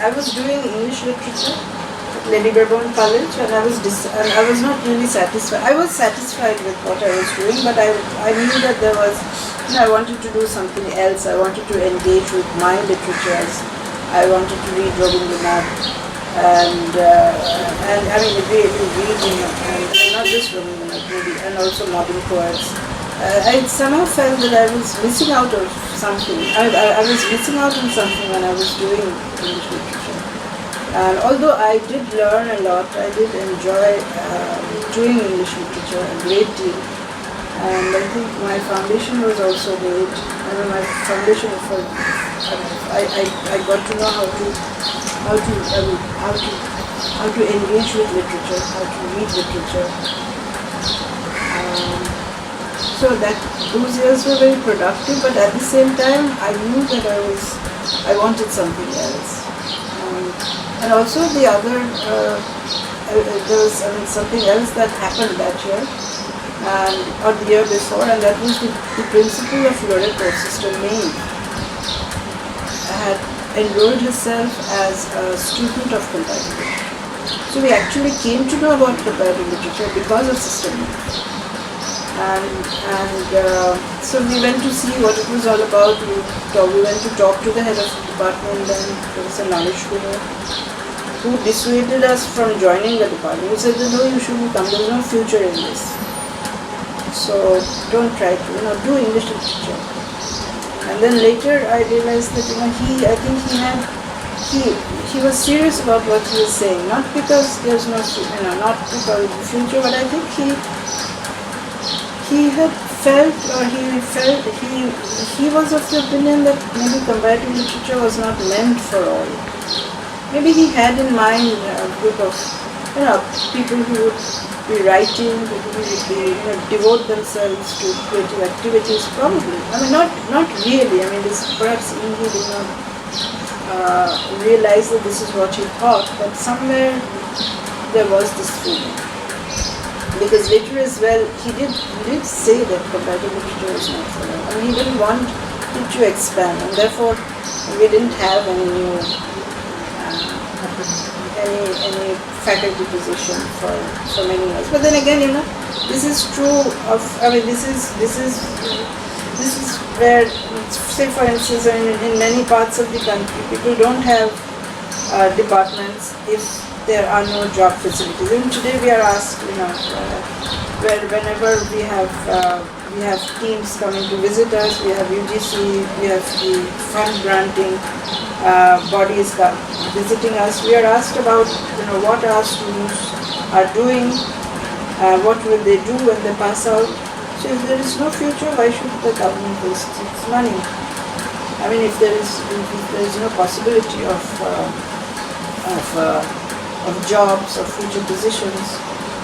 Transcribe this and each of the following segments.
I was doing English literature at Lady Brabourne College, and I was not really satisfied. I was satisfied with what I was doing, but I knew that there was, I wanted to do something else. I wanted to engage with my literatures. I wanted to read Rabindranath, and I mean, reading, and not just Rabindranath, maybe, and also modern poets. I somehow felt that I was missing out on something. I was missing out on something when I was doing English literature. And although I did learn a lot, I did enjoy doing English literature a great deal. And I think my foundation was also laid. I mean, my foundation for I got to know how to engage with literature, how to read literature. So those years were very productive, but at the same time, I knew that I wanted something else. And also the other, there was something else that happened that year, or the year before, and that was the principal of Loreto, Sister May, had enrolled herself as a student of comparative literature. So we actually came to know about comparative literature because of Sister May. So we went to see what it was all about. We went to talk to the head of the department, and Professor Manish Guru, who dissuaded us from joining the department. He said, no, you shouldn't come, there's no future in this. So don't try to, do English literature. And then later I realized that, he was serious about what he was saying, not because there's no, not because of the future, but I think he had felt, or he was of the opinion that maybe comparative literature was not meant for all. Maybe he had in mind a group of, people who would be writing, people who would be, devote themselves to creative activities, probably. I mean, not really. I mean, this perhaps he did not realize that this is what he thought, but somewhere there was this feeling. Because later as well, he did say that comparative literature is not for all. I mean, he didn't want it to expand, and therefore we didn't have any new any faculty position for so many years. But then again, this is true of. I mean, this is where, say for instance, in many parts of the country, people don't have departments if there are no job facilities. Even today we are asked, whenever we have teams coming to visit us, we have UGC, we have the fund granting bodies visiting us. We are asked about, what our students are doing, what will they do when they pass out. So if there is no future, why should the government waste its money? I mean, if there is no possibility of jobs or future positions.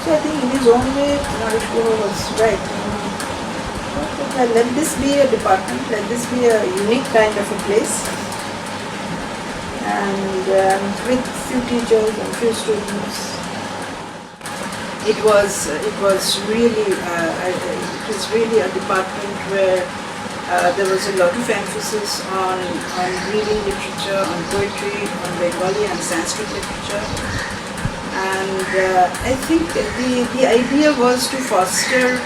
So I think in his own way, Manish Guru was right. Let this be a department, let this be a unique kind of a place, and with few teachers and few students. It was really a department where there was a lot of emphasis on reading literature, on poetry, on Bengali and Sanskrit literature. And I think the idea was to foster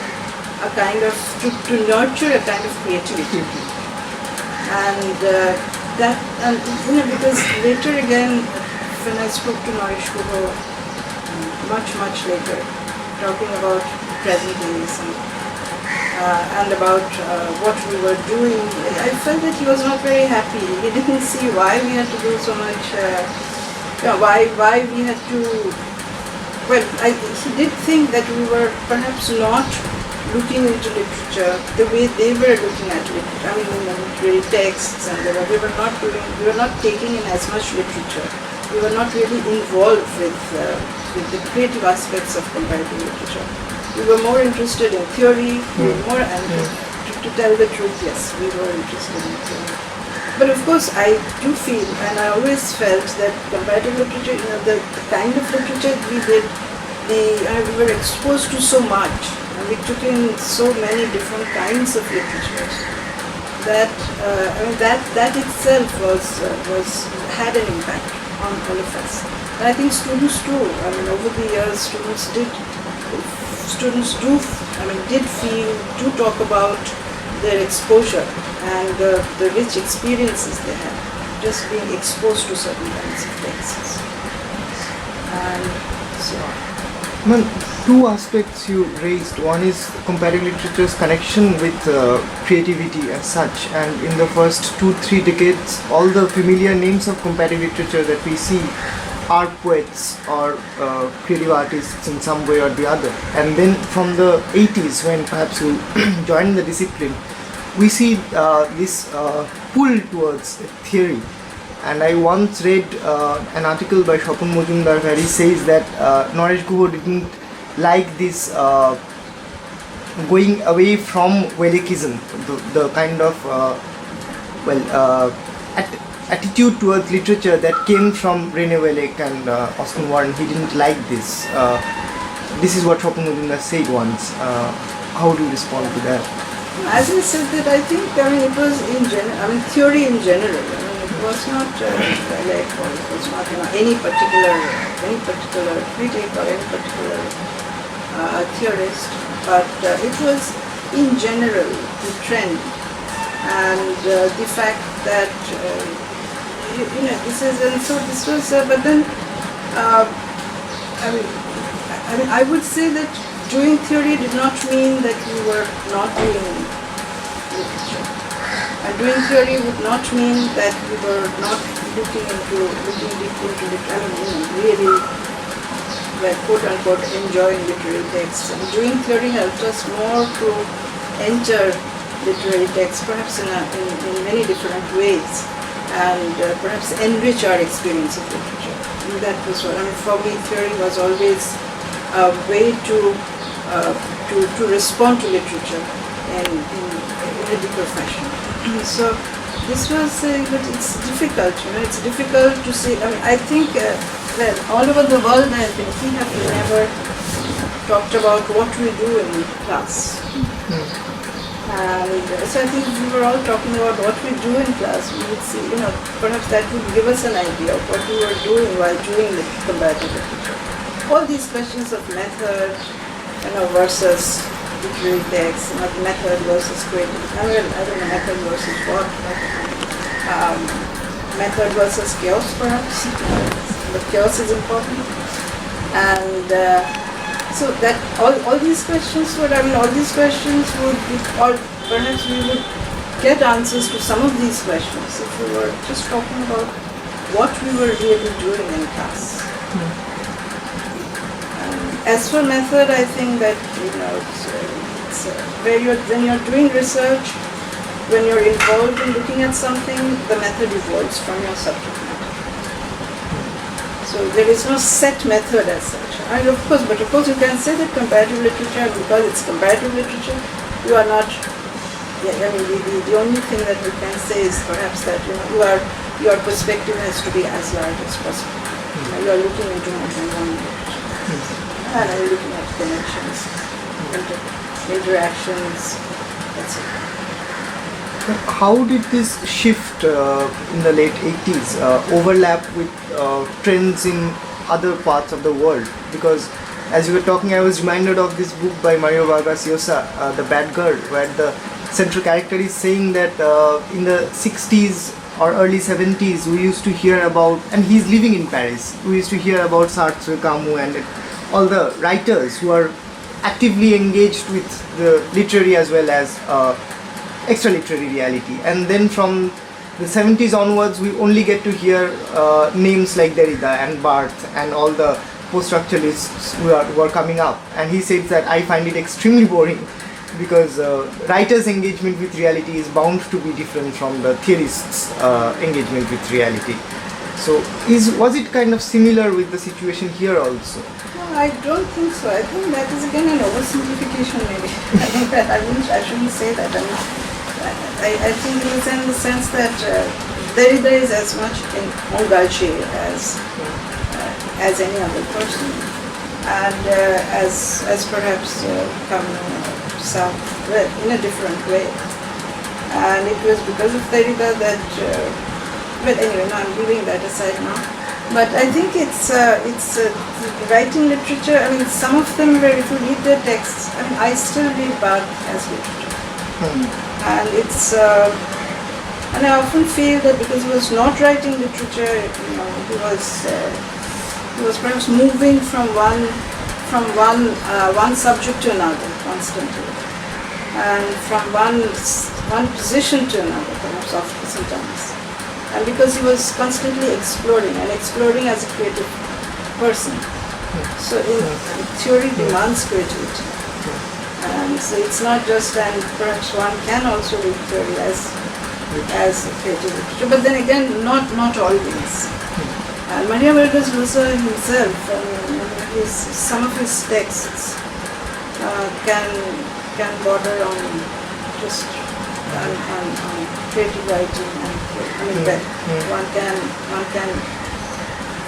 a kind of, to nurture a kind of creativity. And because later again, when I spoke to Manish Guru, much later, talking about present days and about what we were doing, I felt that he was not very happy. He didn't see why we had to do so much, why we had to, he did think that we were perhaps not looking into literature the way they were looking at literature. I mean, literary texts, and we were not taking in as much literature. We were not really involved with the creative aspects of comparative literature. We were more interested in theory, to tell the truth, yes, we were interested in theory. But of course, I do feel, and I always felt that comparative literature, the kind of literature we did, we were exposed to so much, and we took in so many different kinds of literatures that that itself had an impact on all of us. And I think students too. I mean, over the years, did talk about their exposure and the rich experiences they had, just being exposed to certain kinds of texts. And so on. Well, two aspects you raised. One is comparative literature's connection with creativity as such, and in the first 2-3 decades, all the familiar names of comparative literature that we see are poets or creative artists in some way or the other. And then from the 80s, when perhaps you joined the discipline, we see this pull towards theory. And I once read an article by Swapun Majumdar where he says that Naresh Guha didn't like this going away from Welekism, the kind of attitude towards literature that came from Rene Welek and Austin Warren. He didn't like this. This is what Swapun Majumdar said once. How do you respond to that? As I said that, I think, it was theory in general. It was not Welek, or it was not any particular critic or any particular theorist, but it was in general the trend and the fact that this is, and so this was. But then I would say that doing theory did not mean that you were not doing literature. And doing theory would not mean that we were not looking deep into really, quote unquote, enjoying literary texts. And doing theory helped us more to enter literary texts, perhaps in many different ways, and perhaps enrich our experience of literature. And that was what, for me, theory was always a way to respond to literature in a deeper fashion. So this was, but it's difficult, it's difficult to see. I think all over the world we have never talked about what we do in class. And so I think if we were all talking about what we do in class, we would see, perhaps that would give us an idea of what we were doing while doing the comparative literature. All these questions of method, versus literary text, method versus creative. I don't know, method versus what, method versus chaos, perhaps. But chaos is important. And so that all these questions would be, or perhaps we would get answers to some of these questions if we were just talking about what we were really doing in class. As for method, I think that it's when you're doing research, when you're involved in looking at something, the method evolves from your subject matter. So there is no set method as such. And of course you can say that comparative literature, because it's comparative literature, you are not. The only thing that we can say is perhaps that your perspective has to be as large as possible. You are looking into more than one literature. And I'm looking at connections, interactions, etc. How did this shift in the late 80s overlap with trends in other parts of the world? Because as you were talking, I was reminded of this book by Mario Vargas Llosa, The Bad Girl, where the central character is saying that in the 60s or early 70s we used to hear about, and he's living in Paris, we used to hear about Sartre, Camus and all the writers who are actively engaged with the literary as well as extra literary reality. And then from the 70s onwards, we only get to hear names like Derrida and Barthes and all the post-structuralists who are coming up. And he says that I find it extremely boring because writers' engagement with reality is bound to be different from the theorists' engagement with reality. So was it kind of similar with the situation here also? No, I don't think so. I think that is again an oversimplification maybe. I think that I shouldn't say that. I think it is in the sense that Derrida is as much engagé as any other person, and as perhaps Camus, South, in a different way. And it was because of Derrida that, but anyway, no, I'm leaving that aside now. But I think it's writing literature. I mean, some of them, where if you read their texts, I mean, I still read Bach as literature, and it's and I often feel that because he was not writing literature, he was perhaps moving from one subject to another constantly, and from one position to another, perhaps often sometimes. And because he was constantly exploring as a creative person. So theory demands creativity. And so it's not just, and perhaps one can also read theory as a creative literature, but then again, not always. And Maria Vargas Llosa himself, some of his texts can border on just on creative writing, and one can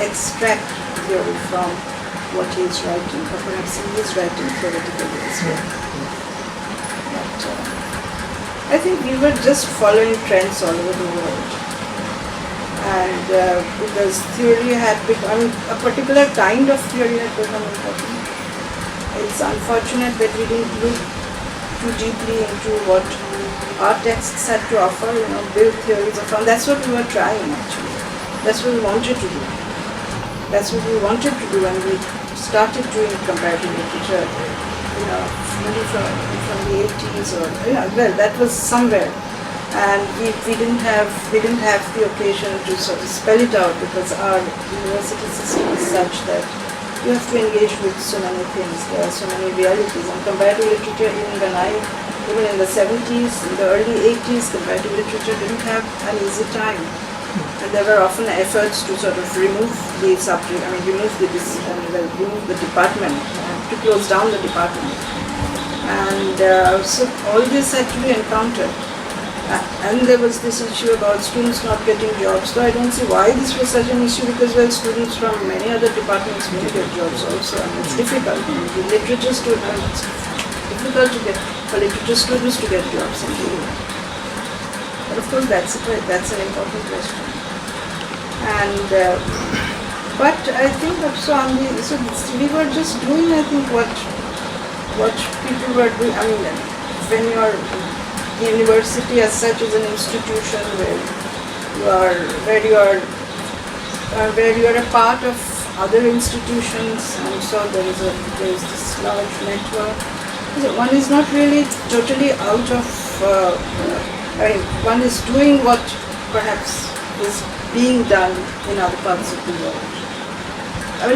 extract theory from what he is writing, or perhaps he is writing theoretically as well. But I think we were just following trends all over the world, and because theory had become, a particular kind of theory had become important. It's unfortunate that we didn't look too deeply into what our texts had to offer, build theories of fun. That's what we were trying actually. That's what we wanted to do. That's what we wanted to do when we started doing comparative literature, maybe from the 80s or, well, that was somewhere. And we didn't have the occasion to sort of spell it out because our university system is such that you have to engage with so many things. There are so many realities. And comparative literature, even in the 70s, in the early 80s, comparative literature didn't have an easy time. And there were often efforts to sort of remove the subject, remove the department, to close down the department. And so all this had to be encountered. And there was this issue about students not getting jobs. So I don't see why this was such an issue, because students from many other departments may get jobs also. It's difficult. It's difficult for literature students to get jobs in the EU. But of course that's an important question. And but I think also we were just doing, I think, what people were doing. When the university as such is an institution where you are a part of other institutions, and so there is this large network. So one is not really totally out of. One is doing what perhaps is being done in other parts of the world.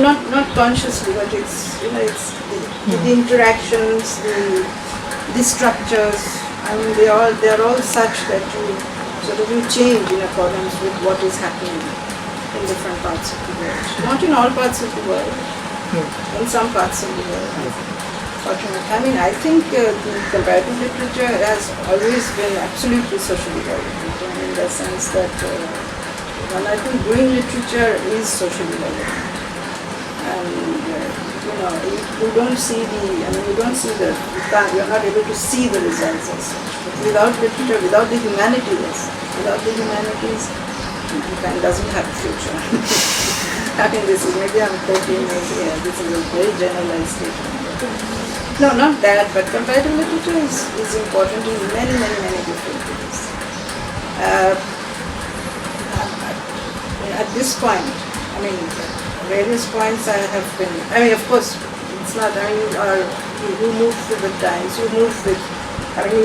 Not consciously, but it's the interactions, the structures. They are all such that you change in accordance with what is happening in different parts of the world. Not in all parts of the world, in some parts of the world. Fortunately, I think the comparative literature has always been absolutely socially relevant, in the sense that I think doing literature is socially relevant. And you don't see you're not able to see the results as such. But without literature, without the humanities, mankind doesn't have a future. Maybe I'm quoting, this is a very generalized statement. No, not that, but comparative literature is important in many, many, many different ways. At this point, various points I have been, of course, it's not, you move with the times, you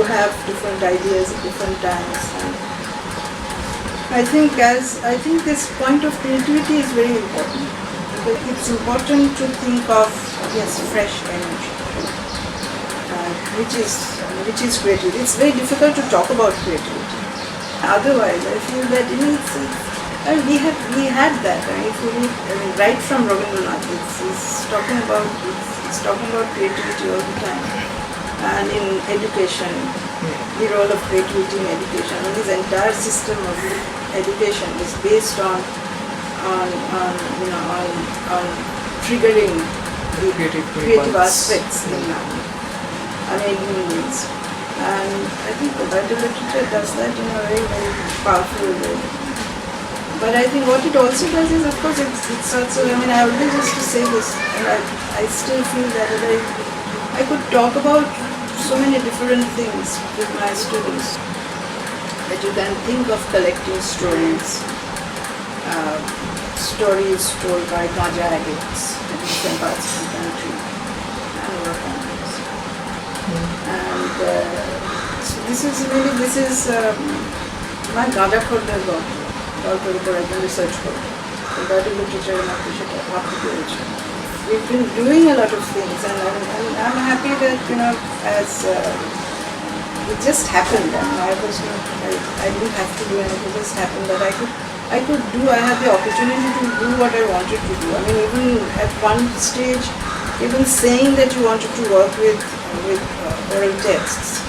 have different ideas at different times. And I think this point of creativity is very important. It's important to think of, fresh energy, which is creativity. It's very difficult to talk about creativity. Otherwise, I feel that we had that. If you read, right from Rabindranath, it's talking about creativity all the time. And in education, the role of creativity in education. His entire system of education is based on triggering the creative aspects in human beings. And I think comparative literature does that in a very, very powerful way. But I think what it also does is, of course, it's also, I mean, I always used to say this, and I still feel that I could talk about so many different things with my students. That you can think of collecting stories, stories told by ganja addicts in different parts of the country, and work on this. And so this is my ganja khorda daughter. Research for comparative literature and application. We've been doing a lot of things, and I'm happy that, you know, as it just happened. I didn't have to do anything. It just happened that I had the opportunity to do what I wanted to do. I mean, even at one stage, even saying that you wanted to work with oral texts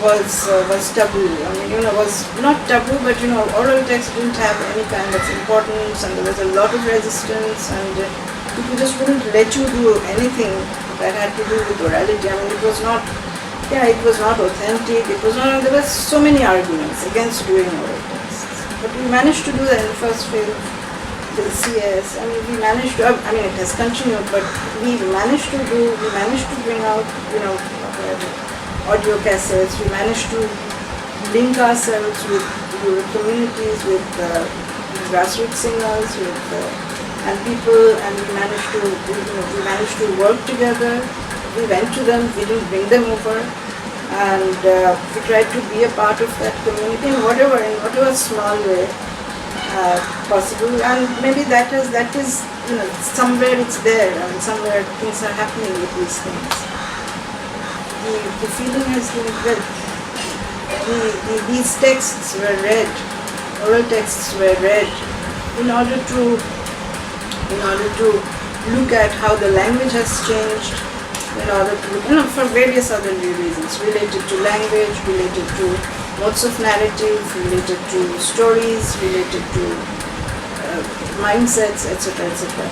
was taboo. I mean, you know, was not taboo, but, you know, oral text didn't have any kind of importance, and there was a lot of resistance, and people just wouldn't let you do anything that had to do with orality. I mean, it was not authentic. It was not. There were so many arguments against doing oral texts, but we managed to do that in the first phase of the CS. I mean, we managed to. I mean, it has continued, but we managed to bring out, you know, audio cassettes. We managed to link ourselves with rural communities, with grassroots singers, and people, and we managed to work together. We went to them. We didn't bring them over, and we tried to be a part of that community in whatever small way possible. And maybe that is, you know, somewhere it's there. I mean, somewhere things are happening with these things. The feeling has been well. These texts were read, oral texts were read, in order to look at how the language has changed, in order to, you know, for various other reasons, related to language, related to modes of narrative, related to stories, related to mindsets, etc., etc.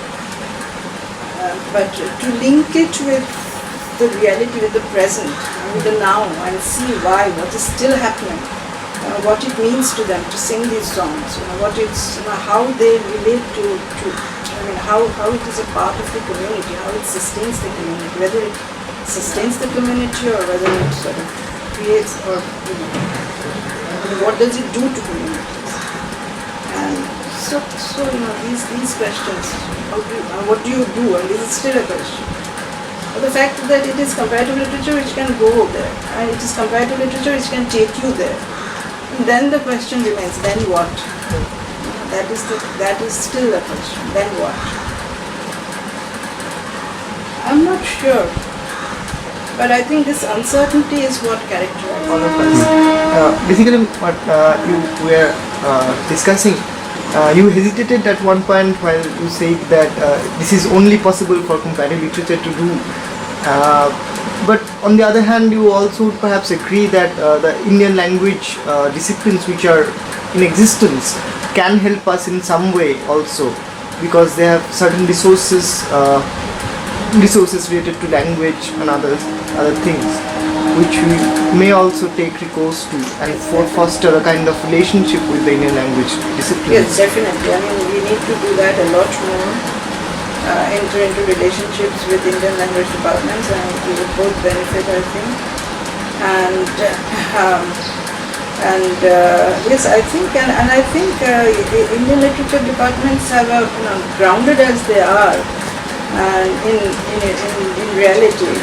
But to link it with the reality, with the present, with the now, and see what is still happening, what it means to them to sing these songs, you know, how they relate to I mean, how it is a part of the community, how it sustains the community, whether it sustains the community or whether it sort of creates, or, you know, what does it do to communities? And so you know, these questions, what do you do? And this is still a question. But the fact that it is comparative literature which can go there, and it is comparative literature which can take you there, and then the question remains, then what? That is still the question, then what? I'm not sure, but I think this uncertainty is what characterizes all of us. Basically, what you were discussing, you hesitated at one point while you said that this is only possible for comparative literature to do. But on the other hand, you also would perhaps agree that the Indian language disciplines which are in existence can help us in some way also, because they have certain resources related to language and other things, which we may also take recourse to and foster a kind of relationship with the Indian language disciplines. Yes, definitely. I mean, we need to do that a lot more. Enter into relationships with Indian language departments, and we would both benefit, I think. And yes, I think, and I think Indian literature departments have a, you know, grounded as they are, in reality,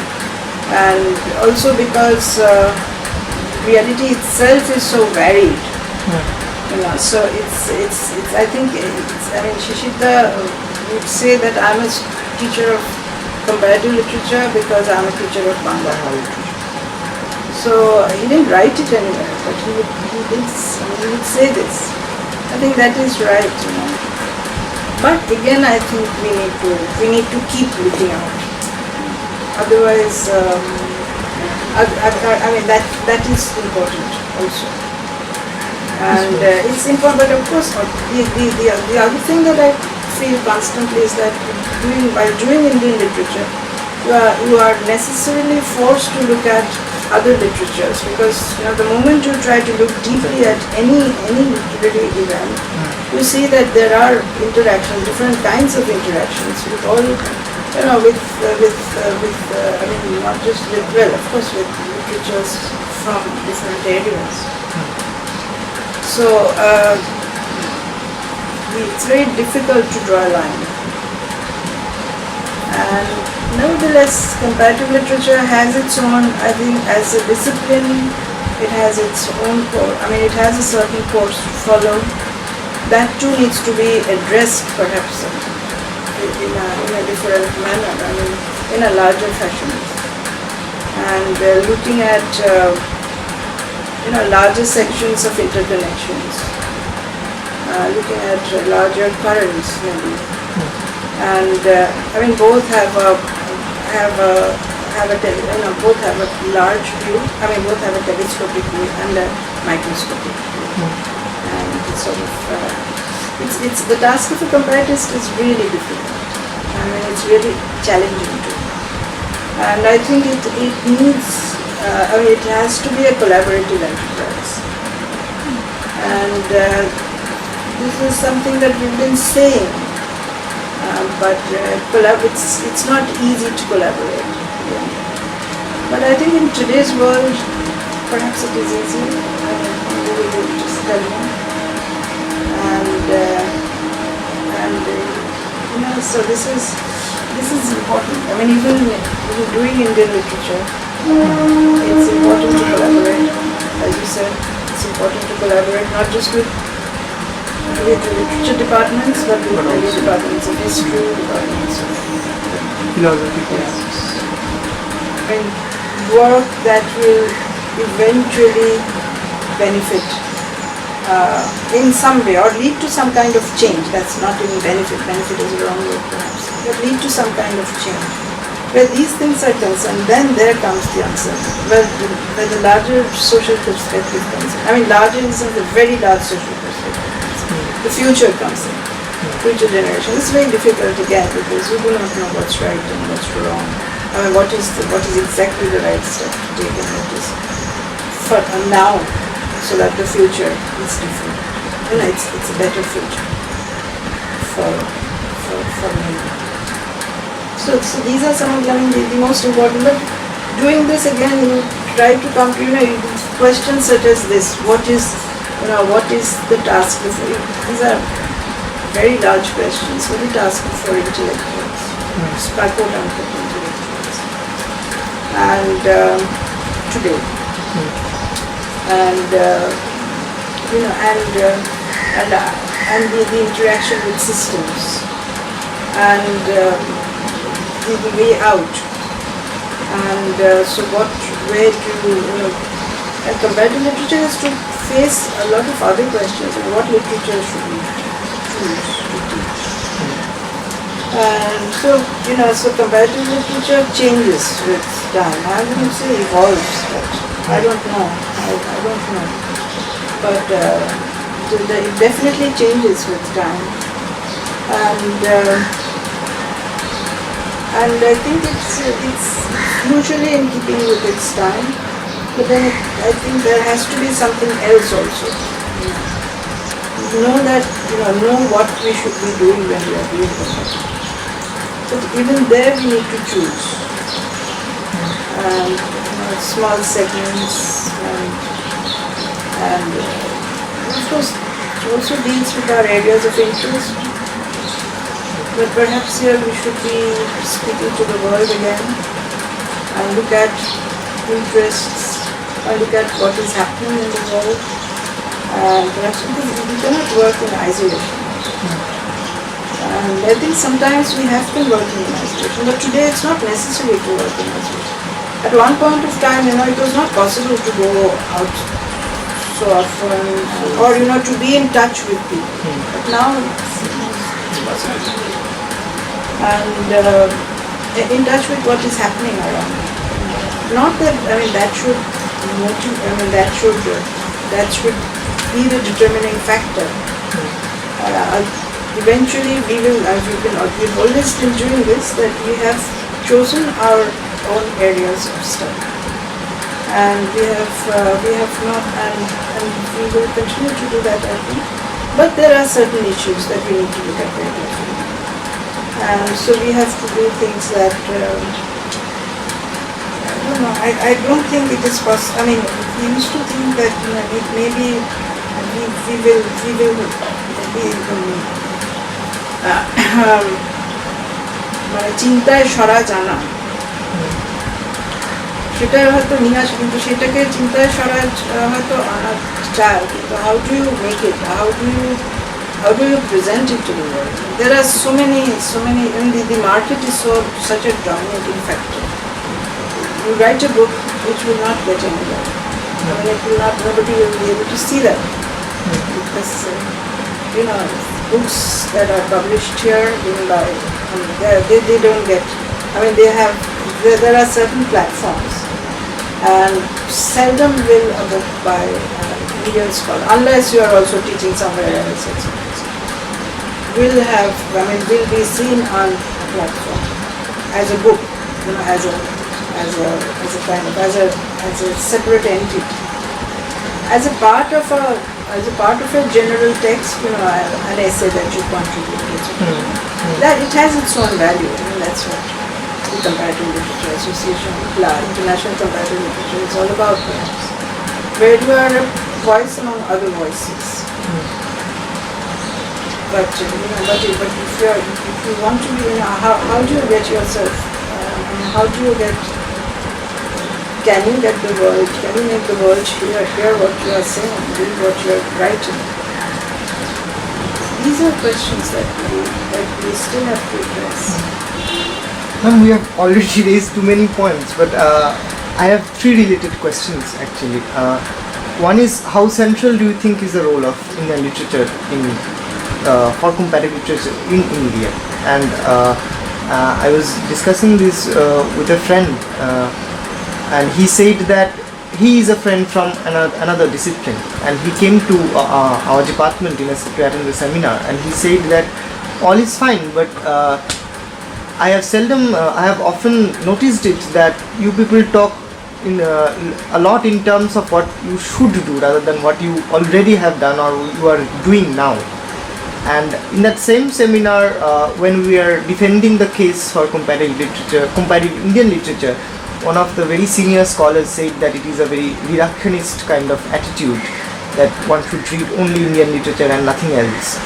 and also because reality itself is so varied. You know, so it's I think I mean, Shishita would say that I'm a teacher of comparative literature because I'm a teacher of Bangla literature. So he didn't write it anywhere, but he would say this. I think that is right, you know. But again, I think we need to keep looking out. Otherwise, I mean, that is important also. And it's important, but of course, the other thing that I feel constantly is that while doing Indian literature, you are necessarily forced to look at other literatures, because the moment you try to look deeply at any literary event, you see that there are interactions, different kinds of interactions with all, I mean, not just with, well, of course, with literatures from different areas. So it's very difficult to draw a line. And nevertheless, comparative literature has its own, I think, as a discipline, it has its own course. I mean, it has a certain course to follow. That too needs to be addressed, perhaps, in a different manner, I mean, in a larger fashion. And looking at, larger sections of interconnections, looking at larger currents, maybe. And I mean, both both have a large view. I mean, both have a telescopic view and a microscopic view. And it's sort of it's the task of a comparatist is really difficult. I mean, it's really challenging too. And I think it needs. It has to be a collaborative enterprise. And this is something that we've been saying. But it's not easy to collaborate. Yeah. But I think in today's world, perhaps it is easy. We will just tell you. And so this is important. I mean, even doing Indian literature, it's important to collaborate. As you said, it's important to collaborate not just with literature departments, but with many departments of history, departments of philosophy. And work that will eventually benefit in some way, or lead to some kind of change. That's not even benefit. Benefit is the wrong word, perhaps. But lead to some kind of change. Where these things are concerned, then there comes the uncertainty. Where the larger social perspective comes in. I mean, larger in the sense of very large social perspective. The future comes in, future generation. It's very difficult again because you do not know what's right and what's wrong. I mean, what is exactly the right step to take and what is for now, so that the future is different. It's a better future for me. So these are some of the most important. But doing this again, try to come to questions such as this: what is the task before you? These are very large questions. What is the task before intellectuals? Quote unquote intellectuals. And today. And the interaction with systems. And the way out. And where do and comparative literature has to face a lot of other questions. And what literature should we choose to teach? And so comparative literature changes with time. I wouldn't say evolves, but I don't know. I don't know. But it definitely changes with time. And I think it's usually in keeping with its time. But then I think there has to be something else also. Know what we should be doing when we are doing this. But even there we need to choose. Small segments and of course it also deals with our areas of interest. But perhaps here we should be speaking to the world again and look at interests, and look at what is happening in the world. And perhaps because we cannot work in isolation. And I think sometimes we have been working in isolation, but today it's not necessary to work in isolation. At one point of time, it was not possible to go out so often, or to be in touch with people. But now it's possible. And in touch with what is happening around. Not that that should that should be the determining factor. Eventually, we've always been doing this, that we have chosen our own areas of study. and we have not, and we will continue to do that, I think. But there are certain issues that we need to look at very carefully, and so we have to do things that I don't think it is possible. I mean, we used to think that maybe we will মানে চিন্তায় সরা জানা, সেটা হয়তো নিয়ে আসে, কিন্তু সেটাকে চিন্তায় সরা হয়তো আনা চায়, কিন্তু how do you make it, how do you present it to the world? There are so many and the market is such a dominating factor. You write a book which will not get anywhere. I mean, it will not, nobody will be able to see that, because books that are published here, even by they don't get. I mean, there are certain platforms, and seldom will a book by Indian scholar, unless you are also teaching somewhere else, will be seen on a platform as a book, as a separate entity, as a part of a general text, an essay that you contribute. That it has its own value. I mean, that's what the Comparative Literature Association, International Comparative Literature, is all about, perhaps. Where you are a voice among other voices. But if you want to be, how do you get yourself? How do you get? Can you get the world? Can you make the world hear what you are saying, read what you are writing? These are questions that we still have to address. Ma'am, we have already raised too many points, but I have three related questions actually. One is, how central do you think is the role of Indian literature for comparative literature in India? And I was discussing this with a friend, and he said that he is a friend from another discipline, and he came to our department to attend the seminar, and he said that all is fine, but I have often noticed it that you people talk a lot in terms of what you should do rather than what you already have done or you are doing now. And in that same seminar, when we are defending the case for comparative Indian literature, one of the very senior scholars said that it is a very reductionist kind of attitude, that one should read only Indian literature and nothing else.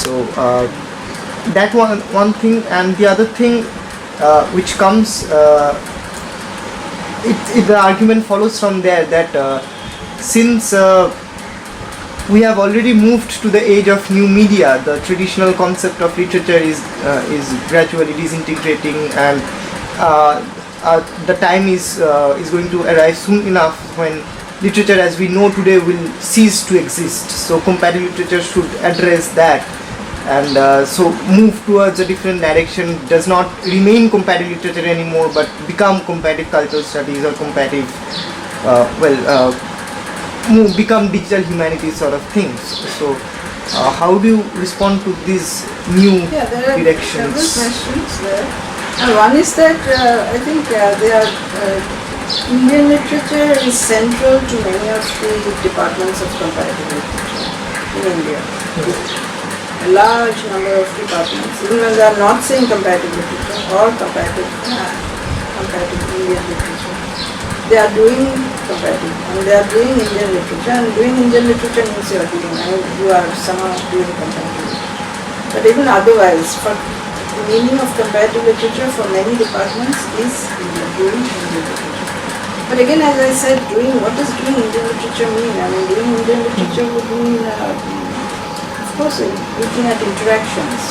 So that one thing, and the other thing which comes, the argument follows from there that since we have already moved to the age of new media, the traditional concept of literature is gradually disintegrating, and the time is going to arrive soon enough when literature as we know today will cease to exist. So comparative literature should address that, and so move towards a different direction, does not remain comparative literature anymore, but become comparative cultural studies or comparative become digital humanities sort of things. So how do you respond to these new directions? There are several questions there. One is that I think Indian literature is central to many of the departments of comparative literature in India. A large number of departments, even when they are not saying comparative literature or comparative Indian literature, they are doing comparative, and they are doing Indian literature, and doing Indian literature means you are somehow doing comparative literature. But even otherwise, for the meaning of comparative literature for many departments is doing Indian literature. But again, as I said, what does doing Indian literature mean? I mean, doing Indian literature would mean, of course, looking at interactions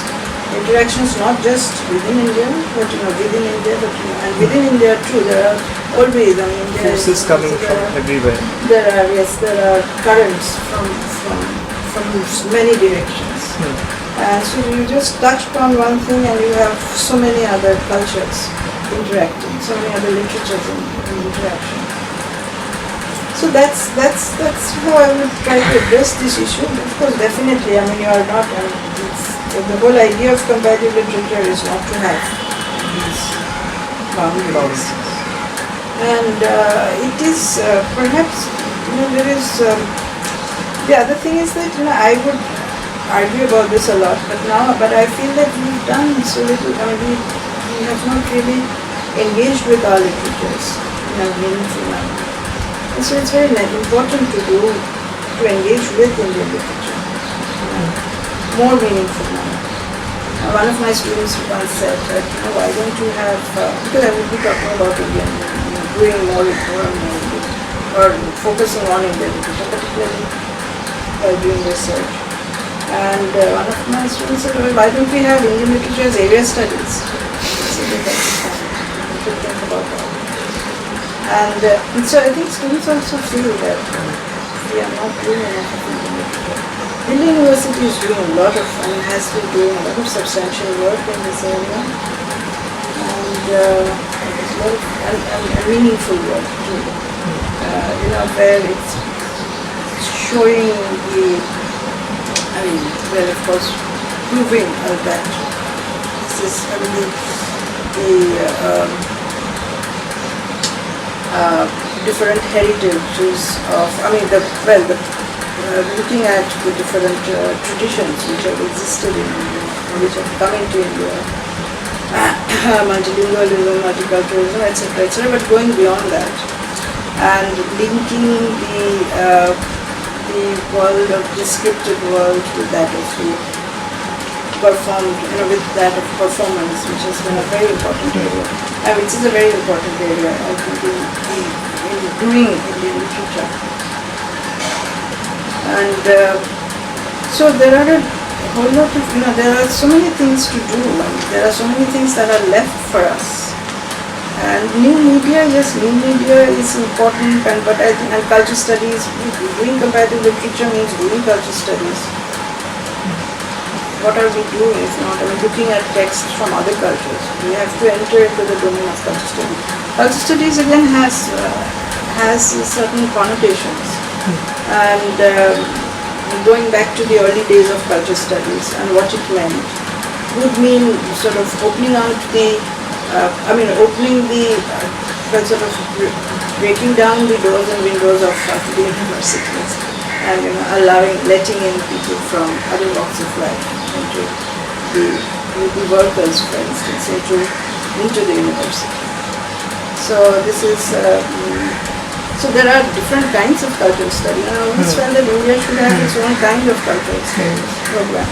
not just within India, but within India, and within India too. There are always, forces coming from everywhere. There are currents from many directions. And so you just touched on one thing, and you have so many other cultures interacting, so many other literatures in interaction. So that's how I would try to address this issue. Of course, definitely, you are not, the whole idea of comparative literature is not to have these boundaries. And it is perhaps, there is, the other thing is that, I would argue about this a lot, but I feel that we've done so little, we have not really engaged with our literatures in a meaningful manner. And so it's very important to engage with Indian literature in a more meaningful manner. One of my students once said that, why don't you have, because I would be talking about Indian, doing more and more, or focusing on Indian literature, particularly while doing research. And one of my students said, well, why don't we have Indian literature as area studies? So we could think about that. And so I think students also feel that we are not doing enough of Indian literature. Delhi University is doing a lot of, has been doing a lot of substantial work in this area, and there's a lot of and meaningful work too. Where it's showing where of course proving that this is, different heritages of, looking at the different traditions which have existed in India, which have come into India, multilingualism, multiculturalism, etc., but going beyond that, and linking the world of descriptive world with that of the performed, with that of performance, which has been a very important area, which is a very important area, I think, in doing Indian literature. And so there are a whole lot of, there are so many things to do, and there are so many things that are left for us. And new media is important, but I think, and culture studies, doing comparative literature means doing culture studies. What are we doing if not? Looking at texts from other cultures. We have to enter into the domain of culture studies. Culture studies again has certain connotations. And going back to the early days of culture studies and what it meant would mean sort of opening out breaking down the doors and windows of the universities and letting in people from other walks of life into the workers, for instance, into the university. So this is. So there are different kinds of cultural study, and I always felt that India should have its own kind of cultural studies program.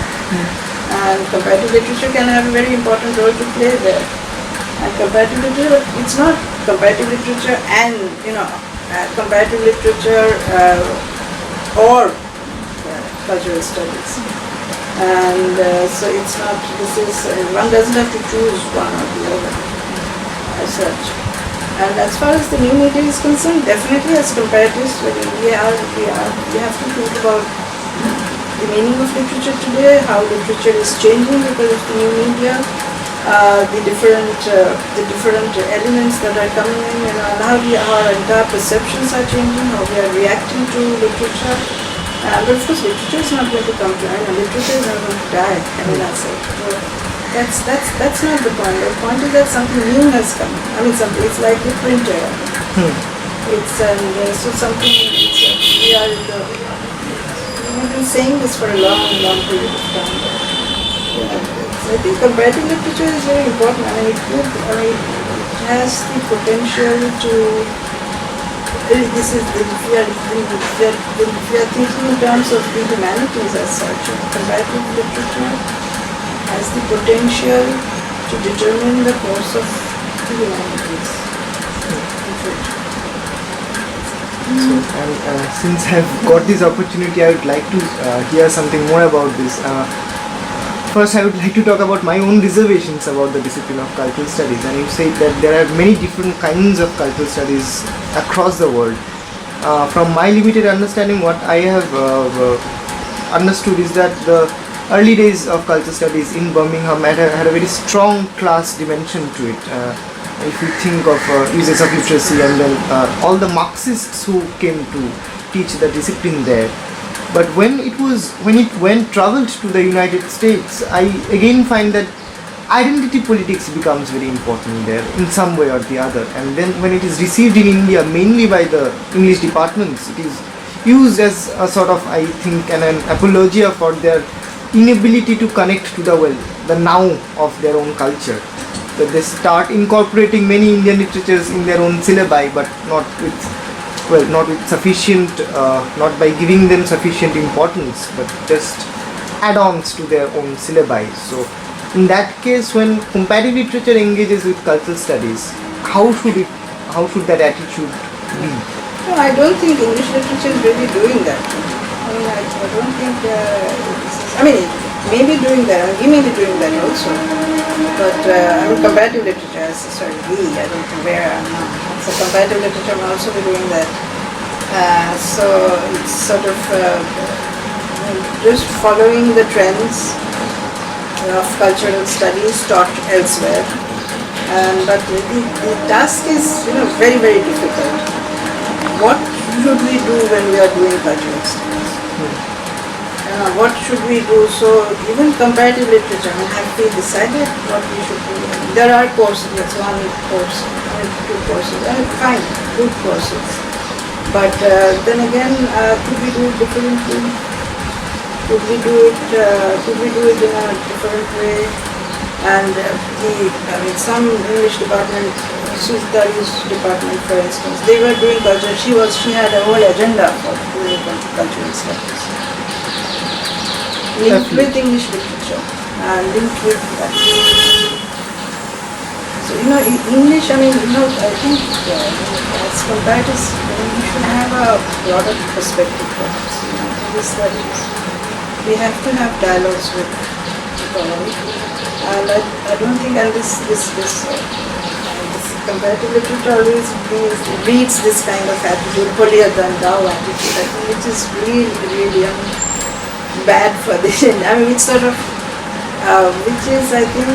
And comparative literature can have a very important role to play there. And comparative literature, it's not comparative literature and, comparative literature or cultural studies. And so it's not, one doesn't have to choose one or the other as such. And as far as the new media is concerned, definitely as comparatives, we have to think about the meaning of literature today, how literature is changing because of the new media, the different elements that are coming in, and how our entire perceptions are changing, how we are reacting to literature. But of course, literature is not going to come to an end. Literature is not going to die. That's not the point. The point is that something new has come. It's like the printer. We've been saying this for a long period of time. I think comparative literature is very important. It has the potential to. If we are thinking in terms of the humanities as such, comparative literature has the potential to determine the course of the humanities. So, since I've got this opportunity, I would like to hear something more about this. First, I would like to talk about my own reservations about the discipline of cultural studies. And you said that there are many different kinds of cultural studies across the world. From my limited understanding, what I have understood is that the early days of cultural studies in Birmingham had a very strong class dimension to it. If you think of uses of literacy and then all the Marxists who came to teach the discipline there. But when it traveled to the United States, I again find that identity politics becomes very important there in some way or the other. And then when it is received in India mainly by the English departments, it is used as a sort of, I think, an apologia for their inability to connect to the now of their own culture. That they start incorporating many Indian literatures in their own syllabi, but not with sufficient, not by giving them sufficient importance, but just add-ons to their own syllabi. So in that case, when comparative literature engages with cultural studies, how should that attitude be? No, I don't think English literature is really doing that. I mean, I don't think it may be doing that. I mean, we may be doing that also. But comparative literature, I don't know where I am now. So comparative literature will also be doing that. So it's sort of just following the trends of cultural studies taught elsewhere. But the task is very, very difficult. What should we do when we are doing cultural studies? What should we do? So even comparative literature, have we decided what we should do? There are courses, that's one course, two courses, fine, good courses. But then again, could we do it differently? Could we do it in a different way? And some English department, Sujitari's department, for instance, they were doing culture. She had a whole agenda for doing cultural studies, linked with English literature and linked with that. So English. I think as compared to, we should have a broader perspective for this. English studies, we have to have dialogues with the world. And I don't think, and this comparative literature always breeds this kind of attitude, holier than thou attitude, I think, which is really, really bad for this. It's sort of, which is, I think,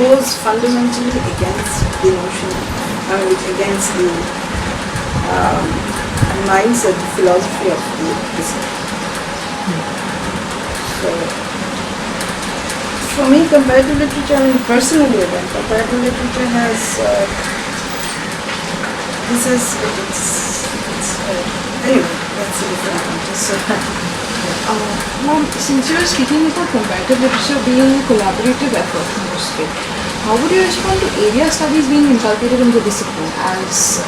goes fundamentally against the notion, against the mindset, the philosophy of the discipline. So, for me, comparative literature, personally again, comparative literature has, anyway, that's a different context. Ma'am, since you were speaking about comparative literature being a collaborative effort mostly, how would you respond to area studies being inculcated in the discipline as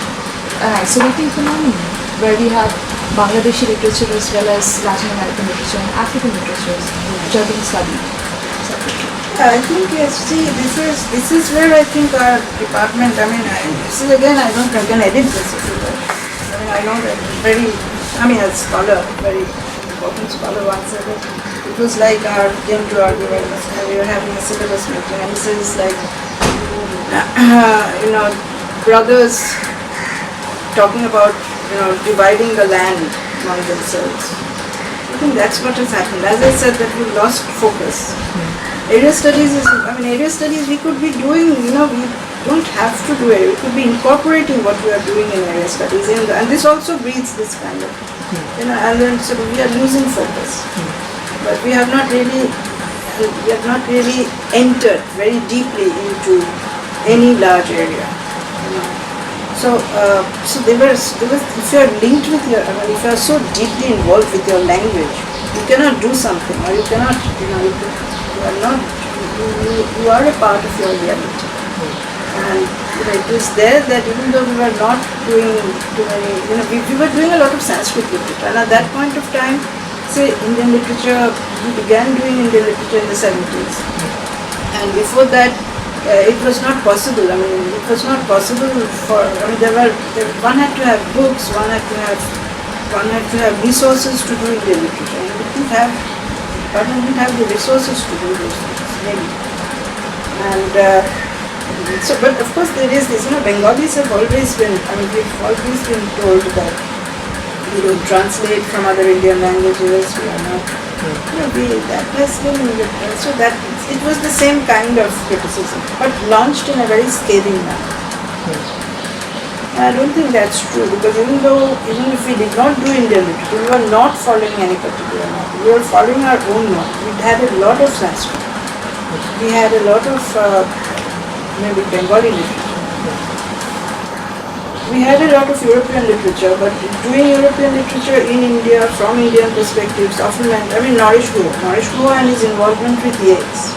an isolating phenomenon, where we have Bangladeshi literature as well as Latin American literature and African literatures which are being studied separately? I think, yes, see, this is where I think our department, this is again, I can edit this if you will. I know that as a scholar, very important scholar once said it. It was like came to argument, we were having a syllabus meeting, and he says like, brothers talking about, dividing the land among themselves. I think that's what has happened. As I said, that we lost focus. Area studies we could be doing, we don't have to do it. We could be incorporating what we are doing in area studies, and this also breeds this kind of, and then sort of we are losing focus. But we have not really entered very deeply into any large area. So if you are linked with your, if you are so deeply involved with your language, you cannot do something, or you cannot, you are a part of your reality. And it was there that even though we were not doing too many, we were doing a lot of Sanskrit literature, and at that point of time, say Indian literature, we began doing Indian literature in the 70s. And before that, it was not possible. It was not possible for, one had to have books, one had to have resources to do Indian literature. And we didn't have the resources to do those things, maybe. And but of course there is this, Bengalis have always been, we've always been told that we don't translate from other Indian languages, we are not, that has been, so that it was the same kind of criticism, but launched in a very scathing manner. And I don't think that's true, because even if we did not do Indian literature, we were not following any particular model. We were following our own model. We had a lot of Sanskrit. We had a lot of maybe Bengali literature. We had a lot of European literature, but doing European literature in India from Indian perspectives often meant, Naresh Guha and his involvement with Yeats.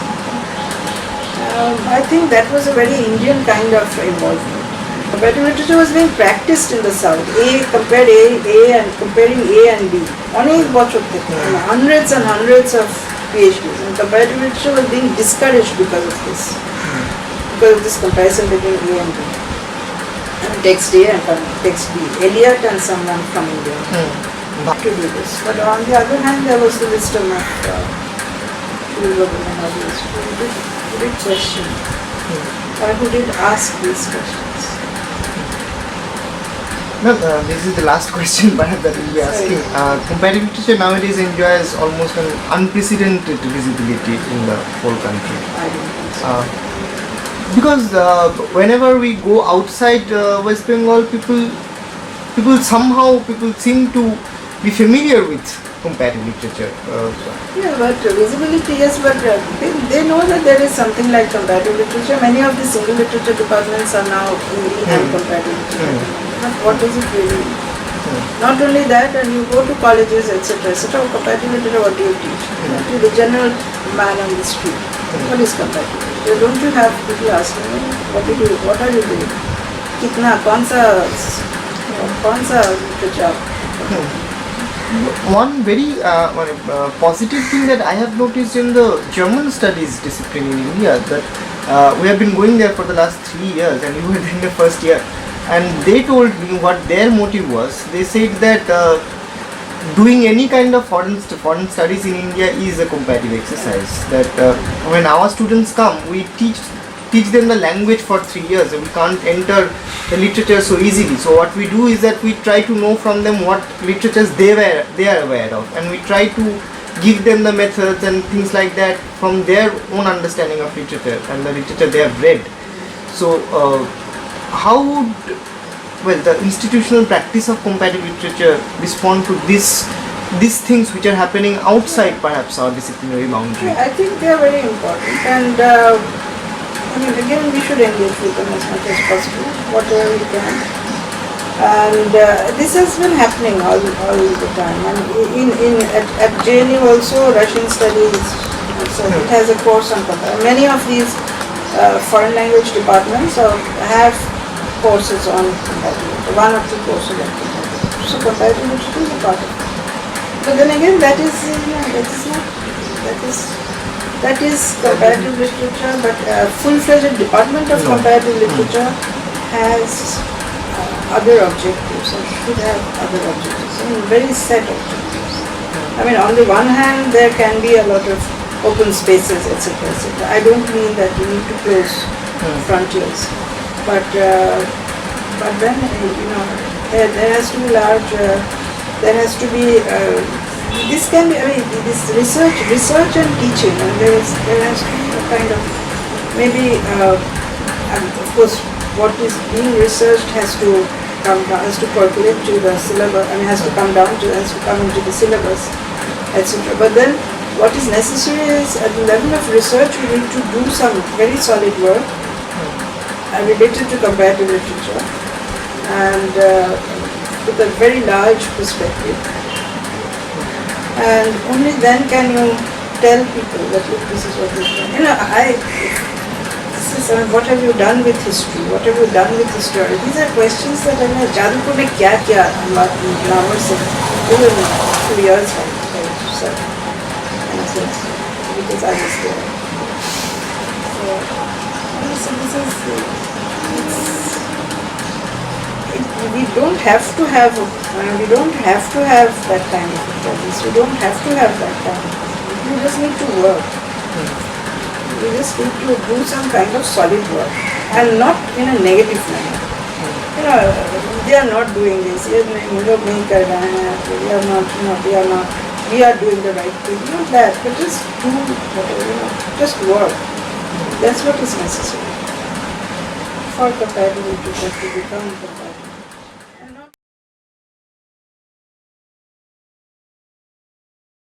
I think that was a very Indian kind of involvement. Comparative literature was being practiced in the South. Comparing A and B. Hundreds and hundreds of PhDs. And comparative literature was being discouraged because of this. Because of this comparison between A and B. Text A and text B. Eliot and someone from India to do this. But on the other hand, there was the wisdom of and others who did question, or who did ask these questions. No, this is the last question perhaps that we'll be asking. Comparative literature nowadays enjoys almost an unprecedented visibility in the whole country. I don't think so. Because whenever we go outside West Bengal, people seem to be familiar with comparative literature. Yeah, but visibility, yes, but they know that there is something like comparative literature. Many of the single literature departments are now in comparative literature. But what does it really mean? Not only that, and you go to colleges, etc., comparative literature, what do you teach? To the general man on the street. What is comparative literature? Don't you have people asking you, what are you doing? कौन सा literature? One very positive thing that I have noticed in the German studies discipline in India, that we have been going there for the last 3 years, and you were in the first year, and they told me what their motive was. They said that doing any kind of foreign studies in India is a comparative exercise. That when our students come, we teach them the language for 3 years, and we can't enter the literature so easily. So what we do is that we try to know from them what literatures they are aware of, and we try to give them the methods and things like that from their own understanding of literature and the literature they have read. So how would the institutional practice of comparative literature respond to these things which are happening outside perhaps our disciplinary boundary? I think they are very important, and again, we should engage with them as much as possible, whatever we can. And this has been happening all the time. And at JNU also, Russian studies, so it has a course on comparative. Many of these foreign language departments have courses on comparative, 1 or 2 courses on comparative. So comparative literature is a part of it. But then again, that is comparative literature, but a full-fledged department of comparative literature has other objectives, or should have other objectives, very set objectives. On the one hand, there can be a lot of open spaces, etc., etc. I don't mean that you need to close frontiers, but then there has to be large. There has to be. This can be. This research and teaching, and there has to be a kind of maybe. And of course, what is being researched has to come down, has to percolate to the syllabus. Has to come into the syllabus, etc. But then, what is necessary is at the level of research, we need to do some very solid work related to comparative literature, and with a very large perspective. And only then can you tell people that, look, this is what you've done. What have you done with history? What have you done with history? These are questions that Jadupur ne kya kiya Lamar se even 2 years sir. Because I was there. So we don't have to have that kind of studies. We don't have to have that kind of studies. We just need to work. We just need to do some kind of solid work, and not in a negative manner. They are not doing this. We are doing the right thing. Not that, but just do whatever, just work. That's what is necessary for comparative literature to become comparative.